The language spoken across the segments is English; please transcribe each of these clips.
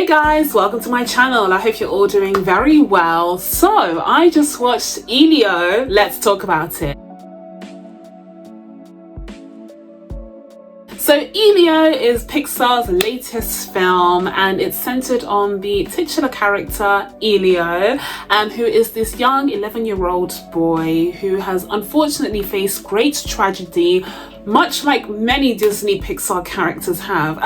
Hey guys, welcome to my channel. I hope you're all doing very well. So I just watched Elio. Let's talk about it. So Elio is Pixar's latest film, and it's centered on the titular character Elio, who is this young 11-year-old boy who has unfortunately faced great tragedy, much like many Disney Pixar characters have.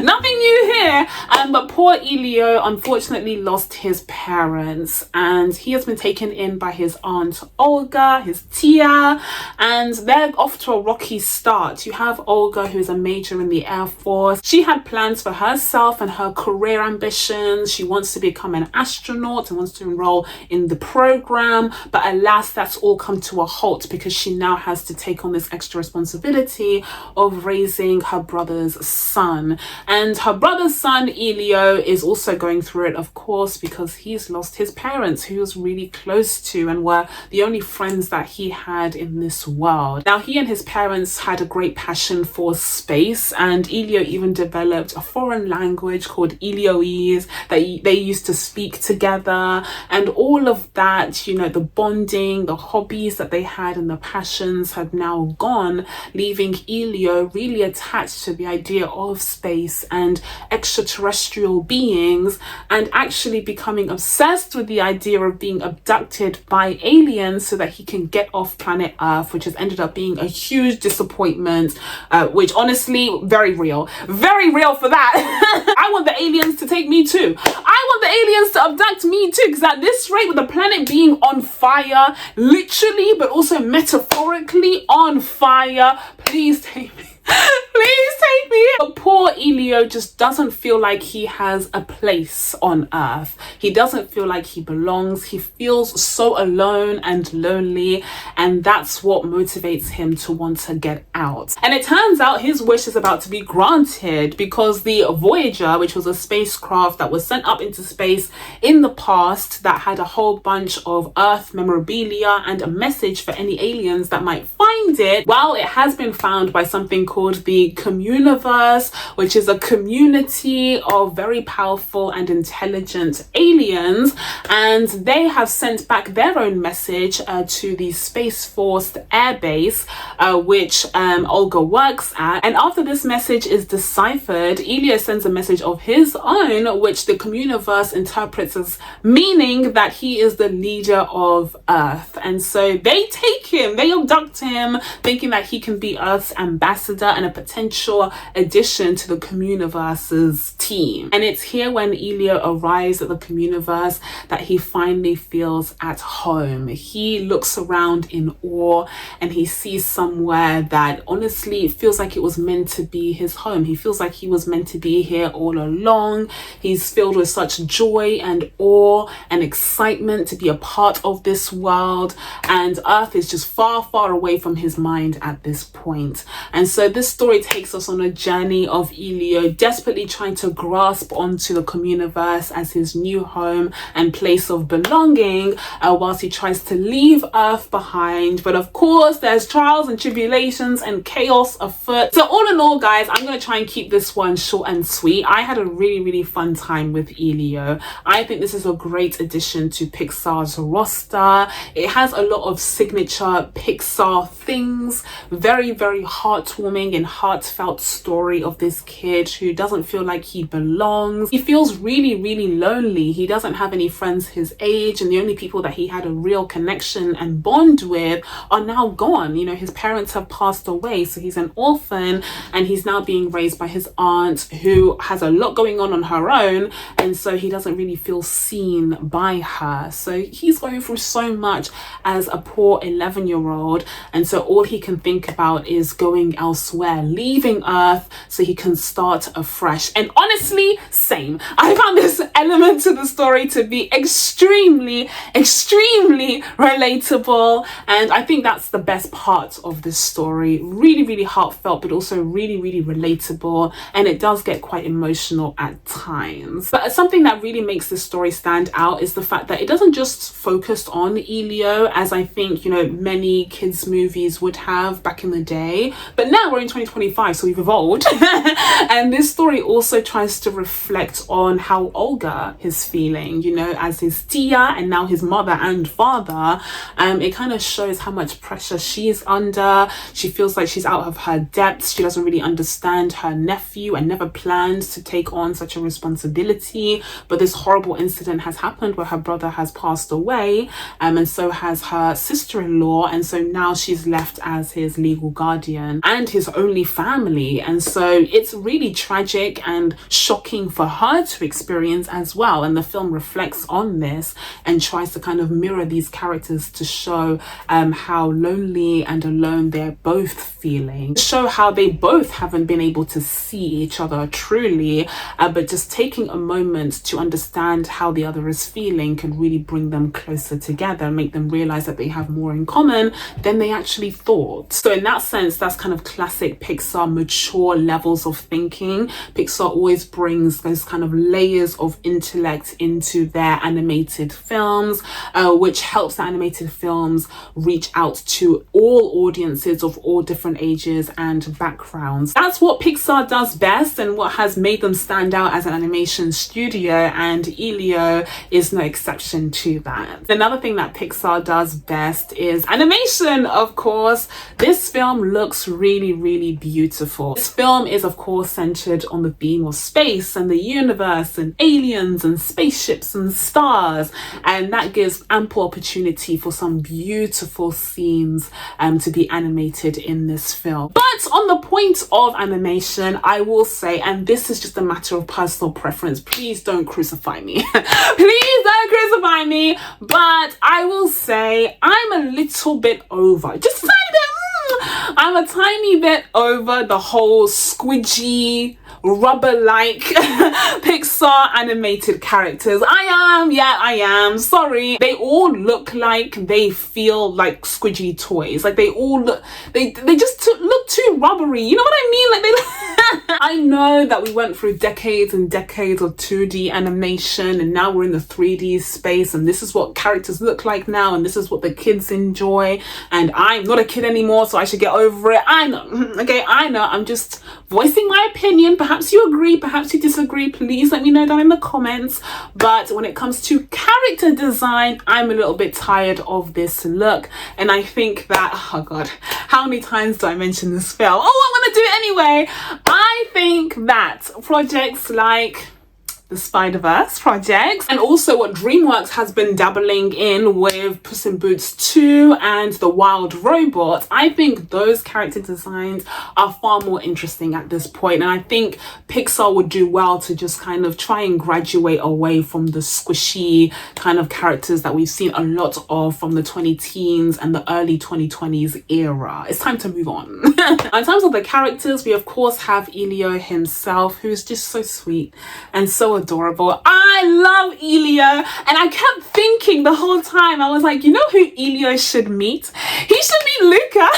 Nothing new here, but poor Elio unfortunately lost his parents, and he has been taken in by his aunt Olga, his tia, and they're off to a rocky start. You have Olga, who is a major in the Air Force. She had plans for herself and her career ambitions. She wants to become an astronaut and wants to enroll in the program, but alas, that's all come to a halt because she now has to take on this extra responsibility of raising her brother's son. And her brother's son Elio is also going through it, of course, because he's lost his parents, who he was really close to and were the only friends that he had in this world. Now, he and his parents had a great passion for space, and Elio even developed a foreign language called Elioese that they used to speak together, and all of that, you know, the bonding, the hobbies that they had and the passions have now gone, leaving Elio really attached to the idea of space and extraterrestrial beings, and actually becoming obsessed with the idea of being abducted by aliens so that he can get off planet Earth, which has ended up being a huge disappointment, which honestly, very real for that. I want the aliens to take me too. I want the aliens to abduct me too, because at this rate, with the planet being on fire, literally, but also metaphorically on fire, please take me. Please take me. But poor Elio just doesn't feel like he has a place on Earth. He doesn't feel like he belongs. He feels so alone and lonely, and that's what motivates him to want to get out. And it turns out his wish is about to be granted, because the Voyager, which was a spacecraft that was sent up into space in the past that had a whole bunch of Earth memorabilia and a message for any aliens that might find it, well, it has been found by something called the Communoverse, which is a community of very powerful and intelligent aliens, and they have sent back their own message to the Space Force Air Base, which Olga works at. And after this message is deciphered, Elio sends a message of his own, which the Communoverse interprets as meaning that he is the leader of Earth. And so they take him, they abduct him, thinking that he can be Earth's ambassador and a potential addition to the Communoverse's team. And it's here when Elio arrives at the Communoverse that he finally feels at home. He looks around in awe and he sees somewhere that honestly feels like it was meant to be his home. He feels like he was meant to be here all along. He's filled with such joy and awe and excitement to be a part of this world, and Earth is just far, far away from his mind at this point. And so this story takes us on a journey of Elio desperately trying to grasp onto the Communoverse as his new home and place of belonging, whilst he tries to leave Earth behind. But of course, there's trials and tribulations and chaos afoot. So all in all, guys, I'm going to try and keep this one short and sweet. I had a really fun time with Elio. I think this is a great addition to Pixar's roster. It has a lot of signature Pixar things, very heartwarming and heartfelt story of this kid who doesn't feel like he belongs. He feels really lonely. He doesn't have any friends his age, and the only people that he had a real connection and bond with are now gone. You know, his parents have passed away, so he's an orphan, and he's now being raised by his aunt, who has a lot going on her own, and so he doesn't really feel seen by her. So he's going through so much as a poor 11-year-old, and so all he can think about is going elsewhere, leaving Earth so he can start afresh. And honestly, same. I found this element to the story to be extremely relatable, and I think that's the best part of this story. Really heartfelt, but also really relatable, and it does get quite emotional at times. But something that really makes this story stand out is the fact that it doesn't just focus on Elio, as I think, you know, many kids movies would have back in the day, but now we're in 2025, so we've evolved. And this story also tries to reflect on how Olga is feeling, you know, as his tia and now his mother and father. It kind of shows how much pressure she is under. She feels like she's out of her depths. She doesn't really understand her nephew and never planned to take on such a responsibility. But this horrible incident has happened where her brother has passed away, and so has her sister-in-law. And so now she's left as his legal guardian and his only family. And so it's really tragic and shocking for her to experience as well. And the film reflects on this and tries to kind of mirror these characters to show how lonely and alone they're both feeling, show how they both haven't been able to see each other truly, but just taking a moment to understand how the other is feeling can really bring them closer together and make them realize that they have more in common than they actually thought. So in that sense, that's kind of classic Pixar mature levels of thinking. Pixar always brings those kind of layers of intellect into their animated films, which helps the animated films reach out to all audiences of all different ages and backgrounds. That's what Pixar does best and what has made them stand out as an animation studio, and Elio is no exception to that. Another thing that Pixar does best is animation, of course. This film looks really, really beautiful. This film is, of course, centered on the theme of space and the universe and aliens and spaceships and stars, and that gives ample opportunity for some beautiful scenes to be animated in this film. But on the point of animation, I will say, and this is just a matter of personal preference, please don't crucify me. Please don't crucify me, but I will say I'm a little bit over, just a tiny bit, I'm a tiny bit over the whole squidgy, rubber-like Pixar animated characters. I am sorry. They all look like they feel like squidgy toys. Like they all look, they just look too rubbery, you know what I mean? Like they I know that we went through decades and decades of 2D animation, and now we're in the 3D space, and this is what characters look like now, and this is what the kids enjoy, and I'm not a kid anymore, so I should get over it. I know, okay, I know, I'm just voicing my opinion. Perhaps you agree, perhaps you disagree. Please let me know down in the comments. But when it comes to character design, I'm a little bit tired of this look, and I think that, oh god, how many times do I mention this film? Oh, I'm gonna do it anyway. I think that projects like the Spider-Verse projects, and also what DreamWorks has been dabbling in with Puss in Boots 2 and The Wild Robot, I think those character designs are far more interesting at this point, and I think Pixar would do well to just kind of try and graduate away from the squishy kind of characters that we've seen a lot of from the 2010s and the early 2020s era. It's time to move on. In terms of the characters, we of course have Elio himself, who's just so sweet and so adorable. I love Elio, and I kept thinking the whole time, I was like, you know who Elio should meet? He should meet Luca.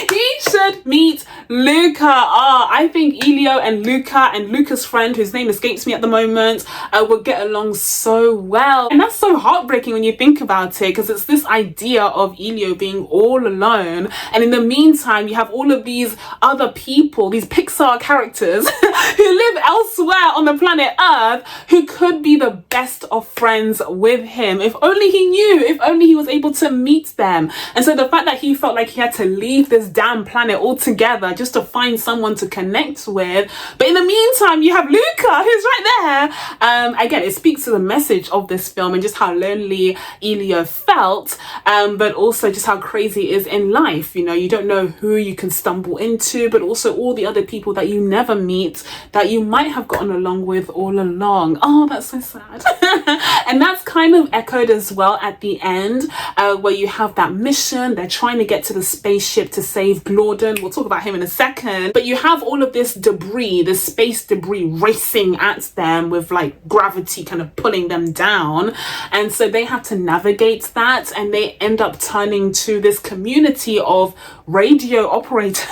He should meet Luca. I think Elio and Luca's friend, whose name escapes me at the moment, would get along so well. And that's so heartbreaking when you think about it, because it's this idea of Elio being all alone, and in the meantime you have all of these other people, these Pixar characters who live elsewhere on the planet Earth, who could be the best of friends with him if only he knew, if only he was able to meet them. And so the fact that he felt like he had to leave this damn planet altogether just to find someone to connect with, but in the meantime you have Luca who's right there. Again, it speaks to the message of this film and just how lonely Elio felt, but also just how crazy it is in life. You know, you don't know who you can stumble into, but also all the other people that you never meet that you might have gotten along with all along. Oh, that's so sad. And that's kind of echoed as well at the end, where you have that mission. They're trying to get to the spaceship to save Glordon. We'll talk about him in a second. But you have all of this debris, this space debris racing at them with like gravity kind of pulling them down. And so they have to navigate that, and they end up turning to this community of radio operators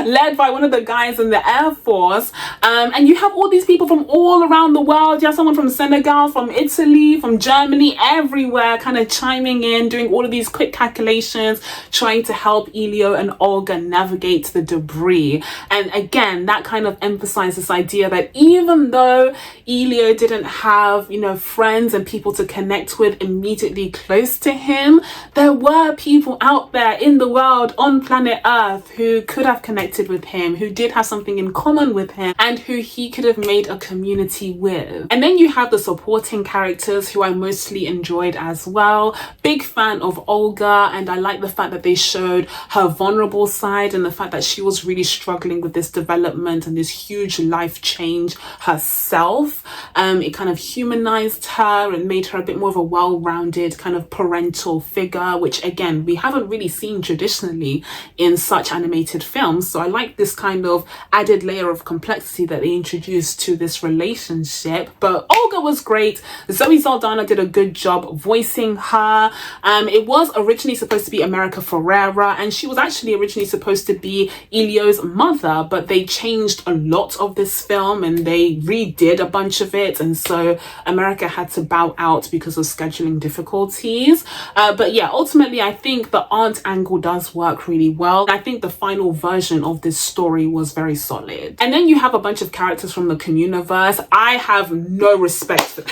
led by one of the guys in the Air Force. And you have all these people from all around the world. You have someone from Senegal, from Italy, from Germany, everywhere kind of chiming in, doing all of these quick calculations, trying trying to help Elio and Olga navigate the debris. And again, that kind of emphasized this idea that even though Elio didn't have, you know, friends and people to connect with immediately close to him, there were people out there in the world on planet Earth who could have connected with him, who did have something in common with him, and who he could have made a community with. And then you have the supporting characters who I mostly enjoyed as well. Big fan of Olga, and I like the fact that they showed her vulnerable side and the fact that she was really struggling with this development and this huge life change herself. It kind of humanized her and made her a bit more of a well-rounded kind of parental figure, which again, we haven't really seen traditionally in such animated films. So I like this kind of added layer of complexity that they introduced to this relationship. But Olga was great. Zoe Saldana did a good job voicing her. It was originally supposed to be America Ferrera, and she was actually originally supposed to be Elio's mother, but they changed a lot of this film and they redid a bunch of it, and so America had to bow out because of scheduling difficulties. But yeah, ultimately I think the aunt angle does work really well. I think the final version of this story was very solid. And then you have a bunch of characters from the Communoverse. I have no respect for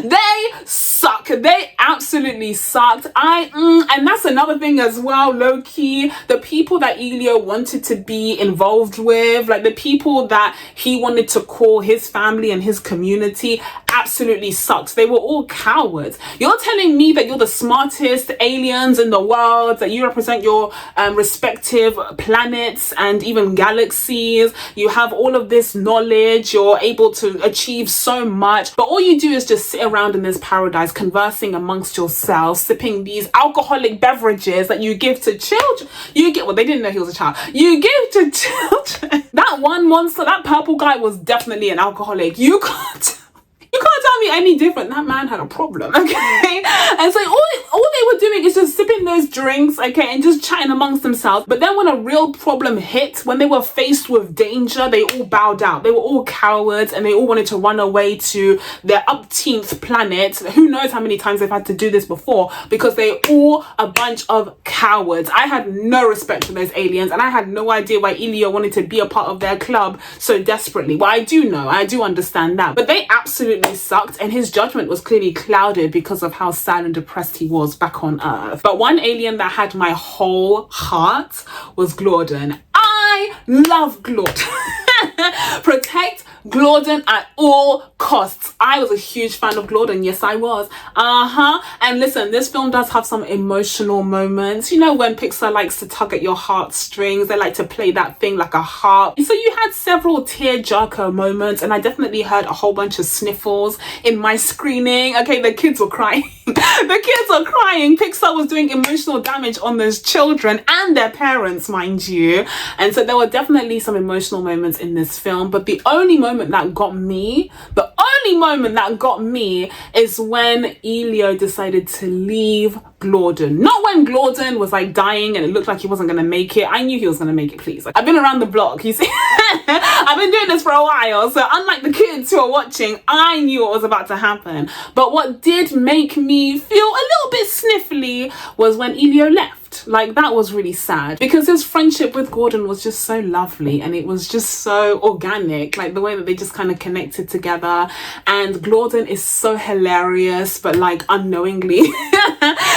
they suck. They absolutely sucked. And that's another thing as well, low-key. The people that Elio wanted to be involved with, like the people that he wanted to call his family and his community, absolutely sucked. They were all cowards. You're telling me that you're the smartest aliens in the world, that you represent your respective planets and even galaxies. You have all of this knowledge. You're able to achieve so much, but all you do is just sit around in this paradise conversing amongst yourselves, sipping these alcoholic beverages that you give to children. Well, they didn't know he was a child. You give to children. That one monster, that purple guy, was definitely an alcoholic. You can't tell me any different. That man had a problem, okay? And so all they were doing is just sipping those drinks, okay, and just chatting amongst themselves. But then when a real problem hit, when they were faced with danger, they all bowed out. They were all cowards and they all wanted to run away to their upteenth planet. Who knows how many times they've had to do this before, because they're all a bunch of cowards. I had no respect for those aliens, and I had no idea why Elio wanted to be a part of their club so desperately. Well, I do understand that, but they absolutely sucked, and his judgment was clearly clouded because of how sad and depressed he was back on Earth. But one alien that had my whole heart was Glordon. I love Glordon. Protect Glordon at all costs. I was a huge fan of Glordon. Yes, I was. And listen, this film does have some emotional moments. You know, when Pixar likes to tug at your heartstrings, they like to play that thing like a harp. So you had several tearjerker moments, and I definitely heard a whole bunch of sniffles in my screening. Okay, the kids were crying. The kids are crying. Pixar was doing emotional damage on those children and their parents, mind you. And so there were definitely some emotional moments in this film, but the only moment that got me is when Elio decided to leave Glordon. Not when Glordon was like dying and it looked like he wasn't going to make it. I knew he was going to make it, please. Like, I've been around the block, you see. I've been doing this for a while, so unlike the kids who are watching, I knew what was about to happen. But what did make me feel a little bit sniffly was when Elio left. Like, that was really sad, because his friendship with Glordon was just so lovely and it was just so organic, like the way that they just kind of connected together. And Glordon is so hilarious, but like unknowingly.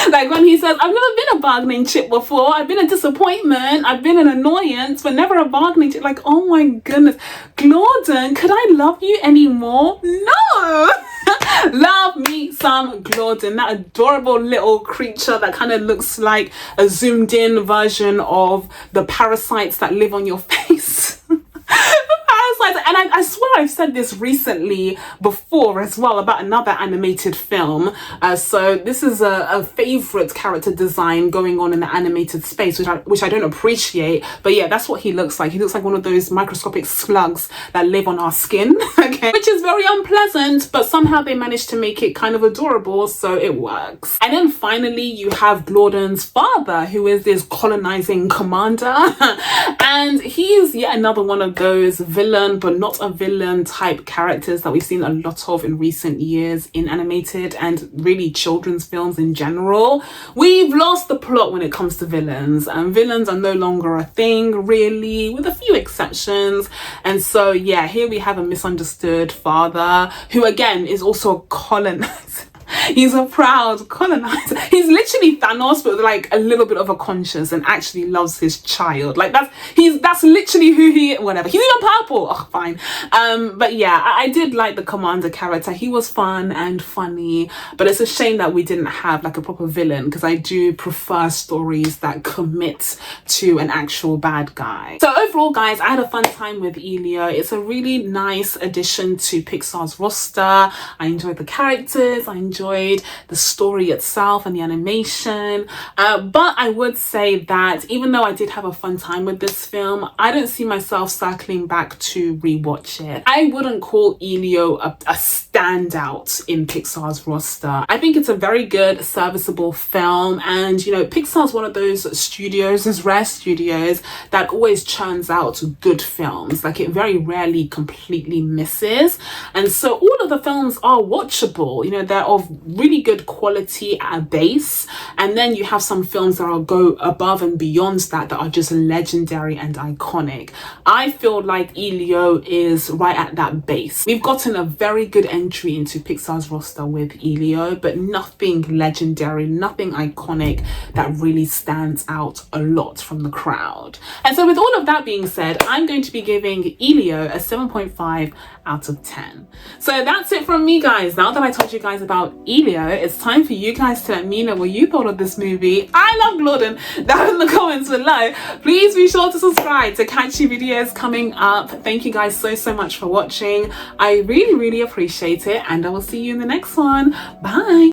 Like when he says, I've never been a bargaining chip before, I've been a disappointment, I've been an annoyance, but never a bargaining chip. Like, oh my goodness, Glordon, could I love you anymore? No. Love me some Glordon, that adorable little creature that kind of looks like a zoomed in version of the parasites that live on your face. And I swear I've said this recently before as well about another animated film. So this is a favorite character design going on in the animated space, which I don't appreciate. But yeah, that's what he looks like. He looks like one of those microscopic slugs that live on our skin, okay? Which is very unpleasant, but somehow they managed to make it kind of adorable, so it works. And then finally, you have Glordon's father, who is this colonizing commander. And he is yet another one of those villain but not a villain type characters that we've seen a lot of in recent years in animated and really children's films in general. We've lost the plot when it comes to villains, and villains are no longer a thing really, with a few exceptions. And so yeah, here we have a misunderstood father who again is also a colonizer. He's a proud colonizer. He's literally Thanos, but like a little bit of a conscience, and actually loves his child. Like that's literally who he, whatever. He's even purple. Oh, fine. But yeah, I did like the commander character. He was fun and funny, but it's a shame that we didn't have like a proper villain, because I do prefer stories that commit to an actual bad guy. So overall, guys, I had a fun time with Elio. It's a really nice addition to Pixar's roster. I enjoyed the characters. I enjoyed the story itself and the animation, but I would say that even though I did have a fun time with this film, I don't see myself circling back to rewatch it. I wouldn't call Elio a standout in Pixar's roster. I think it's a very good, serviceable film, and you know, Pixar's one of those studios, those rare studios that always churns out good films. Like, it very rarely completely misses, and so all of the films are watchable. You know, they're of really good quality at a base, and then you have some films that will go above and beyond that are just legendary and iconic. I feel like Elio is right at that base. We've gotten a very good entry into Pixar's roster with Elio, but nothing legendary, nothing iconic that really stands out a lot from the crowd. And so with all of that being said, I'm going to be giving Elio a 7.5 out of 10. So that's it from me, guys. Now that I told you guys about Elio, it's time for you guys to let me know what you thought of this movie. I love Glordon. Down in the comments below. Please be sure to subscribe to catch you videos coming up. Thank you guys so much for watching. I really appreciate it, and I will see you in the next one. Bye.